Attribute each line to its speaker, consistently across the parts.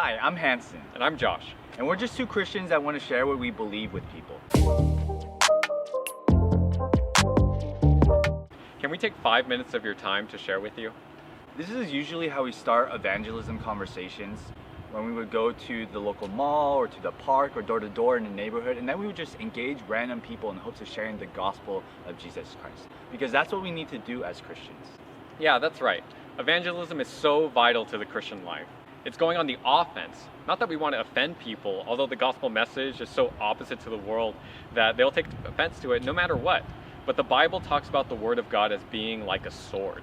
Speaker 1: Hi, I'm Hanson.
Speaker 2: And I'm Josh.
Speaker 1: And we're just two Christians that want to share what we believe with people.
Speaker 2: Can we take 5 minutes of your time to share with you?
Speaker 1: This is usually how we start evangelism conversations, when we would go to the local mall or to the park or door to door in the neighborhood, and then we would just engage random people in hopes of sharing the gospel of Jesus Christ. Because that's what we need to do as Christians.
Speaker 2: Yeah, that's right. Evangelism is so vital to the Christian life. It's going on the offense. Not that we want to offend people, although the gospel message is so opposite to the world that they'll take offense to it no matter what. But the Bible talks about the Word of God as being like a sword.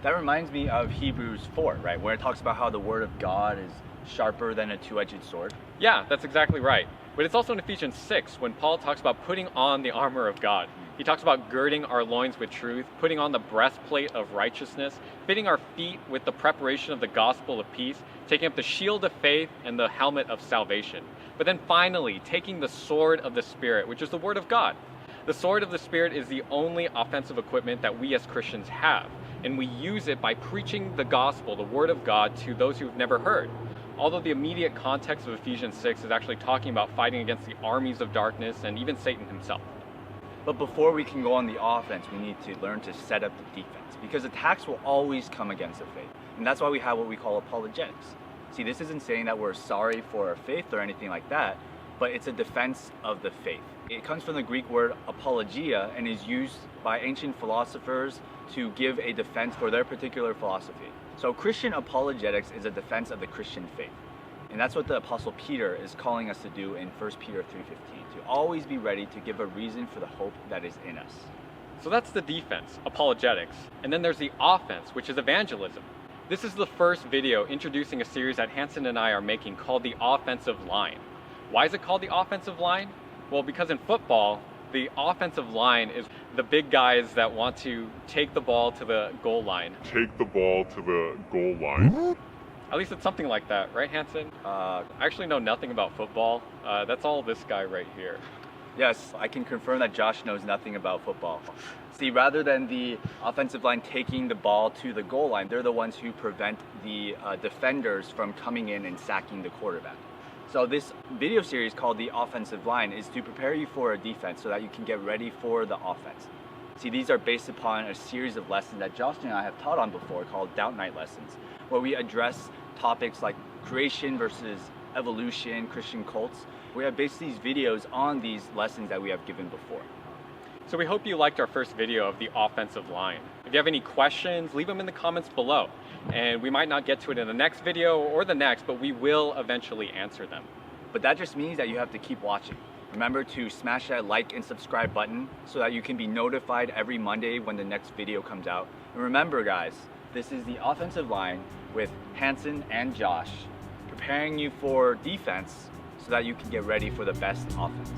Speaker 1: That reminds me of Hebrews 4, right? Where it talks about how the Word of God is sharper than a two-edged sword.
Speaker 2: Yeah, that's exactly right. But it's also in Ephesians 6 when Paul talks about putting on the armor of God. He talks about girding our loins with truth, putting on the breastplate of righteousness, fitting our feet with the preparation of the gospel of peace, taking up the shield of faith and the helmet of salvation. But then finally, taking the sword of the Spirit, which is the Word of God. The sword of the Spirit is the only offensive equipment that we as Christians have, and we use it by preaching the gospel, the Word of God, to those who've never heard. Although the immediate context of Ephesians 6 is actually talking about fighting against the armies of darkness and even Satan himself.
Speaker 1: But before we can go on the offense, we need to learn to set up the defense, because attacks will always come against the faith. And that's why we have what we call apologetics. See, this isn't saying that we're sorry for our faith or anything like that, but it's a defense of the faith. It comes from the Greek word apologia and is used by ancient philosophers to give a defense for their particular philosophy. So Christian apologetics is a defense of the Christian faith. And that's what the Apostle Peter is calling us to do in 1 Peter 3:15, to always be ready to give a reason for the hope that is in us.
Speaker 2: So that's the defense, apologetics. And then there's the offense, which is evangelism. This is the first video introducing a series that Hanson and I are making called the offensive line. Why is it called the offensive line? Well, because in football, the offensive line is the big guys that want to take the ball to the goal line. At least it's something like that, right, Hanson? I actually know nothing about football. That's all this guy right here.
Speaker 1: Yes, I can confirm that Josh knows nothing about football. See, rather than the offensive line taking the ball to the goal line, they're the ones who prevent the defenders from coming in and sacking the quarterback. So this video series called The Offensive Line is to prepare you for a defense so that you can get ready for the offense. See, these are based upon a series of lessons that Josh and I have taught on before called Doubt Night lessons, where we address topics like creation versus evolution, Christian cults. We have based these videos on these lessons that we have given before.
Speaker 2: So we hope you liked our first video of the offensive line. If you have any questions, leave them in the comments below. And we might not get to it in the next video or the next, but we will eventually answer them.
Speaker 1: But that just means that you have to keep watching. Remember to smash that like and subscribe button so that you can be notified every Monday when the next video comes out. And remember guys, this is the offensive line with Hanson and Josh, preparing you for defense so that you can get ready for the best offense.